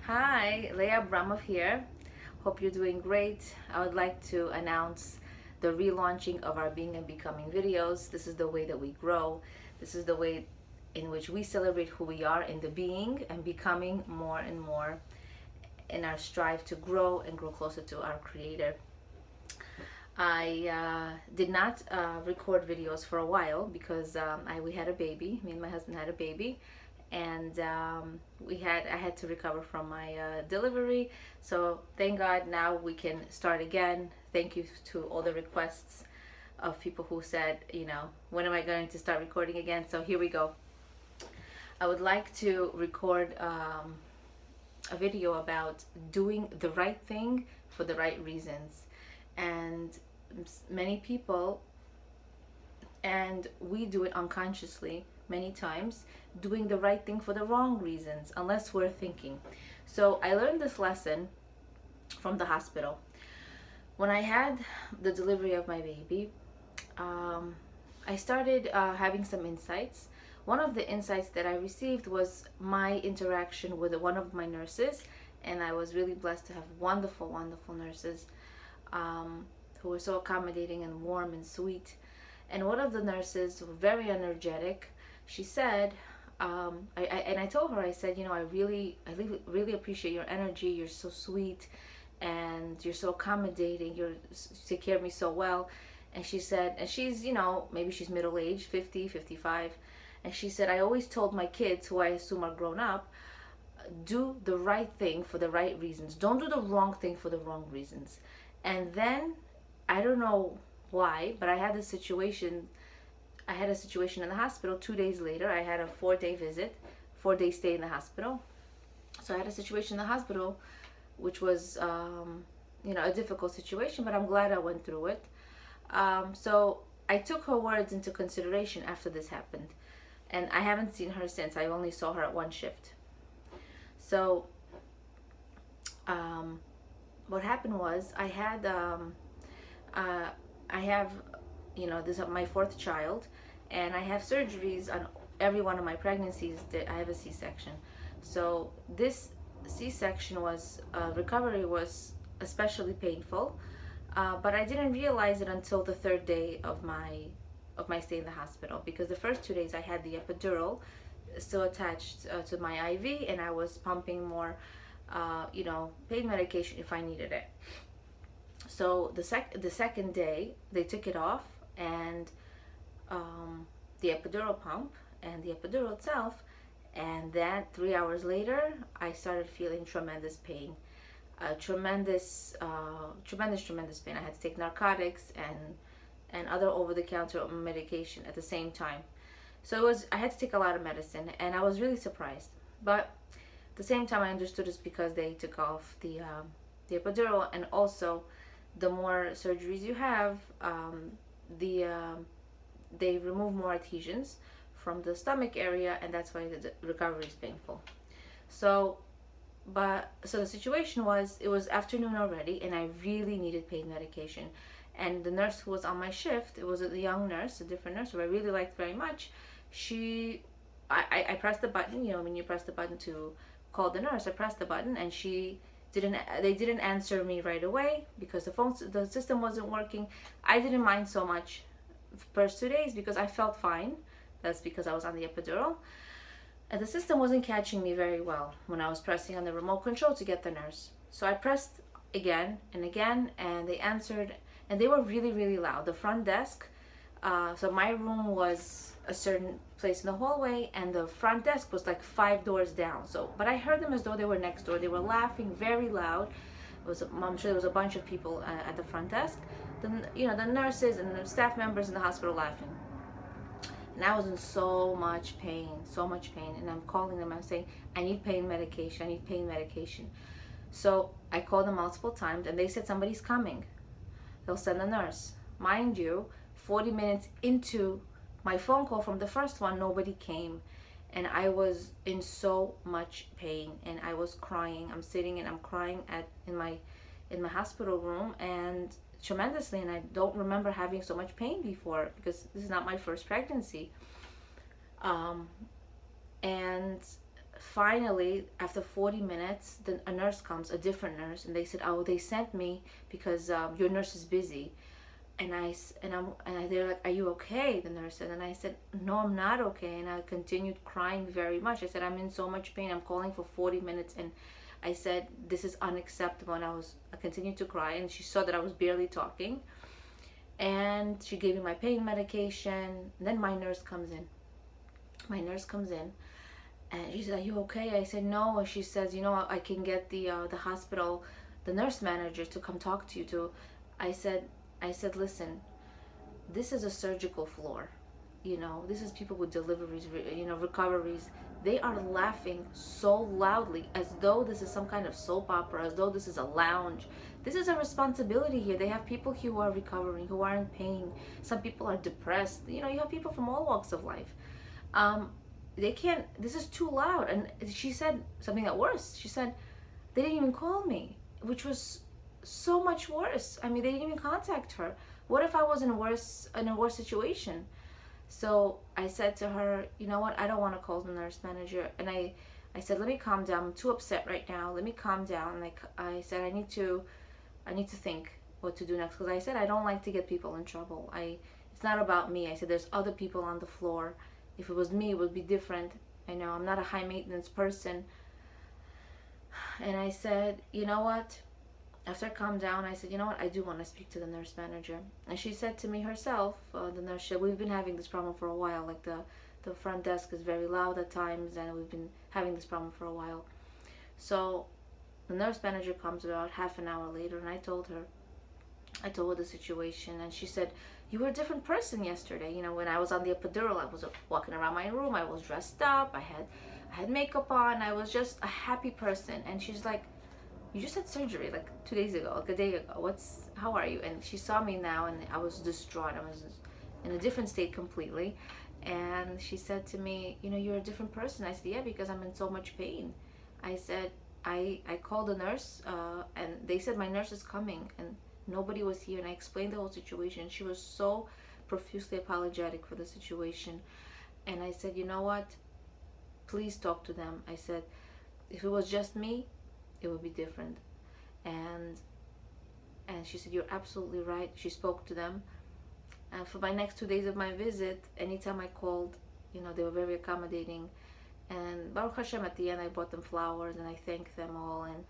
Hi, Leah Bramov here. Hope you're doing great. I would like to announce the relaunching of our Being and Becoming videos. This is the way that we grow. This is the way in which we celebrate who we are in the being and becoming more and more in our strive to grow and grow closer to our Creator. I did not record videos for a while because we had a baby. Me and my husband had a baby, and I had to recover from my delivery. So thank God now we can start again. Thank you to all the requests of people who said, when am I going to start recording again? So here we go. I would like to record a video about doing the right thing for the right reasons. And many people, and we do it unconsciously many times, doing the right thing for the wrong reasons, unless we're thinking. So I learned this lesson from the hospital. When I had the delivery of my baby, I started having some insights. One of the insights that I received was my interaction with one of my nurses, and I was really blessed to have wonderful, wonderful nurses who were so accommodating and warm and sweet. And one of the nurses, very energetic, she said, I told her, I said, I really appreciate your energy. You're so sweet, and you're so accommodating. You take care of me so well. And she said, and she's, maybe she's middle-aged, 50, 55. And she said, I always told my kids, who I assume are grown up, do the right thing for the right reasons. Don't do the wrong thing for the wrong reasons. And then, I don't know why, but I had a situation in the hospital. 2 days later, I had a 4-day visit, 4-day stay in the hospital. So I had a situation in the hospital, which was, a difficult situation, but I'm glad I went through it. So I took her words into consideration after this happened. And I haven't seen her since. I only saw her at one shift. So what happened was I have, this is my 4th child, and I have surgeries on every one of my pregnancies. That I have a C-section. So this C-section recovery was especially painful, but I didn't realize it until the 3rd day of my stay in the hospital, because the first 2 days I had the epidural still attached to my IV, and I was pumping more pain medication if I needed it. So the second day they took it off, and the epidural pump and the epidural itself, and then 3 hours later I started feeling tremendous pain, tremendous pain. I had to take narcotics and other over-the-counter medication at the same time. So I had to take a lot of medicine, and I was really surprised. But at the same time, I understood it's because they took off the epidural, and also the more surgeries you have, they remove more adhesions from the stomach area, and that's why the recovery is painful. So the situation was, it was afternoon already, and I really needed pain medication. And the nurse who was on my shift, it was a young nurse, a different nurse who I really liked very much. I pressed the button, when you press the button to call the nurse, I pressed the button, and they didn't answer me right away because the system wasn't working. I didn't mind so much first 2 days because I felt fine. That's because I was on the epidural. And the system wasn't catching me very well when I was pressing on the remote control to get the nurse. So I pressed again and again, and they answered, and they were really, really loud. The front desk, so my room was a certain place in the hallway, and the front desk was like 5 doors down. But I heard them as though they were next door. They were laughing very loud. I'm sure there was a bunch of people at the front desk. The nurses and the staff members in the hospital laughing. And I was in so much pain. And I'm calling them, I'm saying, I need pain medication. So I called them multiple times, and they said somebody's coming. They'll send a nurse. Mind you, 40 minutes into my phone call from the first one, nobody came. And I was in so much pain, and I was crying. I'm sitting and I'm crying in my hospital room, and tremendously, and I don't remember having so much pain before, because this is not my first pregnancy. And finally, after 40 minutes, then a nurse comes, a different nurse, and they said, "Oh, they sent me because your nurse is busy." They're like, "Are you okay?" The nurse said, and I said, "No, I'm not okay." And I continued crying very much. I said, "I'm in so much pain. I'm calling for 40 minutes," and I said, "This is unacceptable." And I continued to cry, and she saw that I was barely talking, and she gave me my pain medication. And then my nurse comes in. And she said, "Are you okay?" I said, "No." She says, "I can get the hospital, the nurse manager to come talk to you too." I said, "Listen, this is a surgical floor. This is people with deliveries, recoveries. They are laughing so loudly as though this is some kind of soap opera, as though this is a lounge. This is a responsibility here. They have people who are recovering, who are in pain. Some people are depressed. You have people from all walks of life. They can't, this is too loud." And she said something that worse. She said, "They didn't even call me," which was so much worse. I mean, they didn't even contact her. What if I was in a worse situation? So I said to her, "You know what? I don't want to call the nurse manager." And I said, "Let me calm down. I'm too upset right now. Let me calm down." Like I said, I need to think what to do next, because I said I don't like to get people in trouble. It's not about me. I said there's other people on the floor. If it was me, it would be different. I know I'm not a high maintenance person. And I said, "You know what?" After I calmed down, I said, "You know what? I do want to speak to the nurse manager." And she said to me herself, the nurse said, "We've been having this problem for a while. Like the front desk is very loud at times, and we've been having this problem for a while." So the nurse manager comes about half an hour later, and I told her the situation, and she said, "You were a different person yesterday. When I was on the epidural, I was walking around my room. I was dressed up. I had makeup on. I was just a happy person." And she's like, "You just had surgery like 2 days ago, like a day ago. How are you?" And she saw me now, and I was distraught. I was in a different state completely. And she said to me, "You're a different person." I said, "Yeah, because I'm in so much pain." I said, I called the nurse, and they said my nurse is coming, and nobody was here. And I explained the whole situation. She was so profusely apologetic for the situation. And I said, "You know what? Please talk to them." I said, "If it was just me, it would be different." And she said, "You're absolutely right." She spoke to them. And for my next 2 days of my visit, anytime I called, they were very accommodating. And Baruch Hashem, at the end, I bought them flowers and I thanked them all. And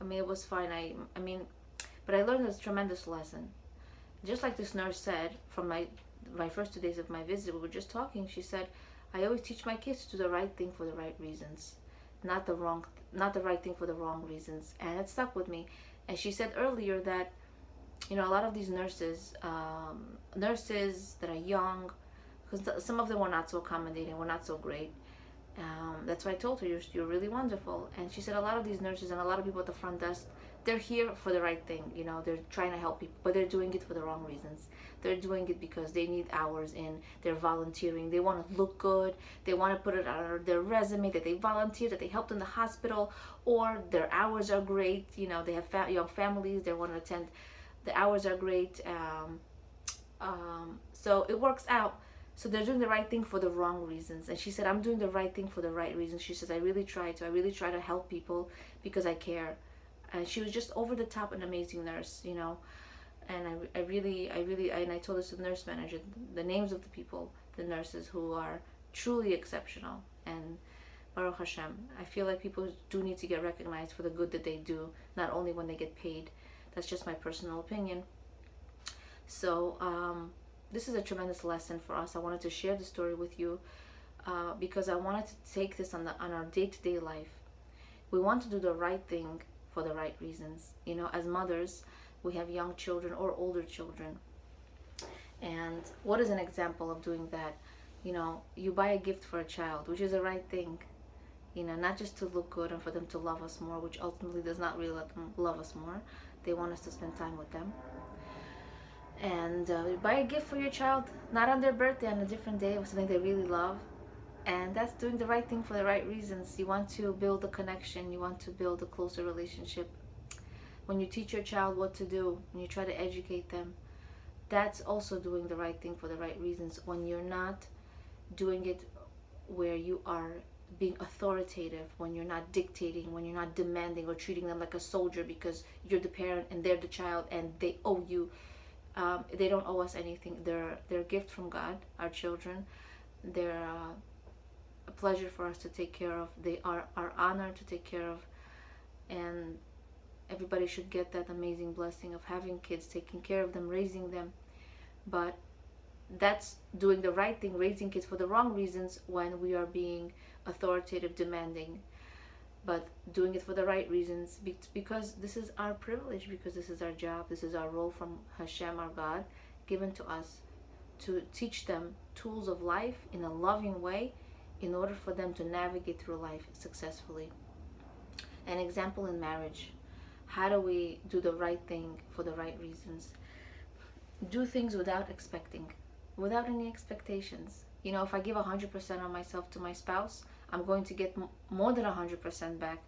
I mean, it was fine. But I learned a tremendous lesson. Just like this nurse said, from my first 2 days of my visit, we were just talking. She said, "I always teach my kids to do the right thing for the right reasons, not the right thing for the wrong reasons." And it stuck with me. And she said earlier that, a lot of these nurses that are young, because some of them were not so accommodating, were not so great. That's why I told her, you're really wonderful. And she said a lot of these nurses and a lot of people at the front desk, they're here for the right thing. They're trying to help people, but they're doing it for the wrong reasons. They're doing it because they need hours in. They're volunteering. They want to look good. They want to put it on their resume that they volunteered, that they helped in the hospital, or their hours are great. They have young families. They want to attend. The hours are great. So it works out. So they're doing the right thing for the wrong reasons. And she said, "I'm doing the right thing for the right reasons." She says, I really try to help people because I care." And she was just over the top an amazing nurse, And I told this to the nurse manager, the names of the people, the nurses who are truly exceptional. And Baruch Hashem, I feel like people do need to get recognized for the good that they do, not only when they get paid. That's just my personal opinion. So, this is a tremendous lesson for us. I wanted to share the story with you because I wanted to take this on our day-to-day life. We want to do the right thing for the right reasons. As mothers, we have young children or older children. And what is an example of doing that? You buy a gift for a child, which is the right thing. Not just to look good and for them to love us more, which ultimately does not really let them love us more. They want us to spend time with them. And buy a gift for your child, not on their birthday, on a different day, or something they really love. And that's doing the right thing for the right reasons. You want to build a connection. You want to build a closer relationship. When you teach your child what to do, when you try to educate them, that's also doing the right thing for the right reasons. When you're not doing it where you are being authoritative, when you're not dictating, when you're not demanding or treating them like a soldier because you're the parent and they're the child and they owe you. They don't owe us anything. They're a gift from God, our children. They're a pleasure for us to take care of. They are our honor to take care of. And everybody should get that amazing blessing of having kids, taking care of them, raising them. But that's doing the right thing, raising kids for the wrong reasons when we are being authoritative, demanding. But doing it for the right reasons, because this is our privilege, because this is our job, this is our role from Hashem, our God, given to us to teach them tools of life in a loving way in order for them to navigate through life successfully. An example in marriage. How do we do the right thing for the right reasons? Do things without expecting, without any expectations. You know, if I give 100% of myself to my spouse, I'm going to get more than 100% back.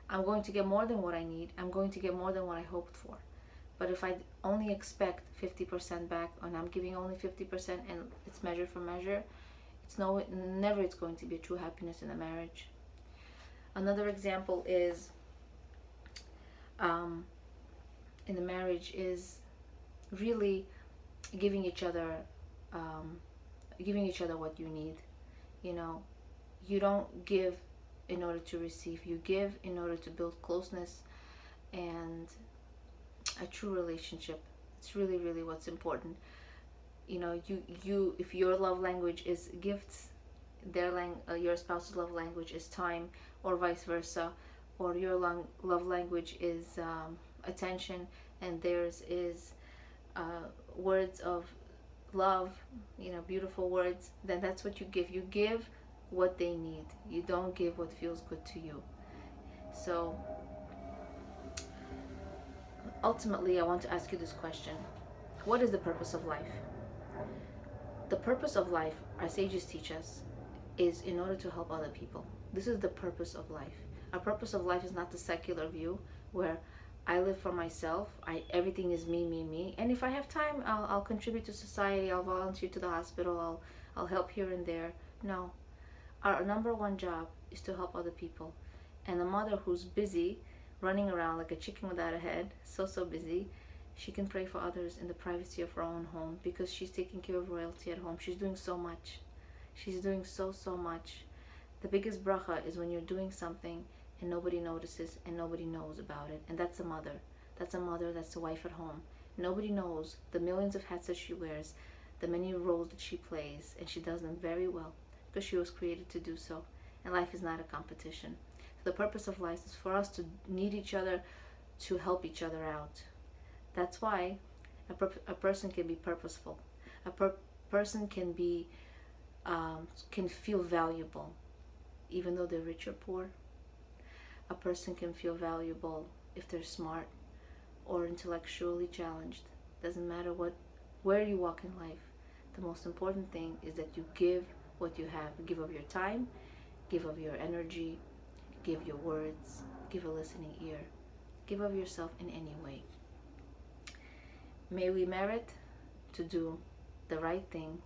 I'm going to get more than what I need. I'm going to get more than what I hoped for. But if I only expect 50% back, and I'm giving only 50% and it's measure for measure, never it's going to be a true happiness in a marriage. Another example is in the marriage is really giving each other what you need. You know, you don't give in order to receive. You give in order to build closeness and a true relationship. It's really, really what's important. You know, you if your love language is gifts, your spouse's love language is time, or vice versa, or your love language is attention, and theirs is words of love, you know, beautiful words, then that's what you give. You give what they need. You don't give what feels good to you. So ultimately, I want to ask you this question. What is the purpose of life? The purpose of life, our sages teach us, is in order to help other people. This is the purpose of life. Our purpose of life is not the secular view where I live for myself. Everything is me, me, me. And if I have time, I'll contribute to society. I'll volunteer to the hospital. I'll help here and there. No. Our number one job is to help other people. And a mother who's busy, running around like a chicken without a head, so busy, she can pray for others in the privacy of her own home because she's taking care of royalty at home. She's doing so much. She's doing so much. The biggest bracha is when you're doing something and nobody notices and nobody knows about it. And that's a mother. That's a mother, that's a wife at home. Nobody knows the millions of hats that she wears, the many roles that she plays, and she does them very well because she was created to do so. And life is not a competition. So the purpose of life is for us to need each other, to help each other out. That's why a person can be purposeful. A person can be can feel valuable, even though they're rich or poor. A person can feel valuable if they're smart or intellectually challenged. Doesn't matter where you walk in life. The most important thing is that you give what you have. Give of your time, give of your energy, give your words, give a listening ear, give of yourself in any way. May we merit to do the right thing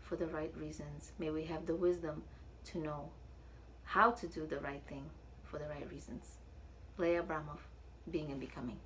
for the right reasons. May we have the wisdom to know how to do the right thing for the right reasons. Leah Abramov, Being and Becoming.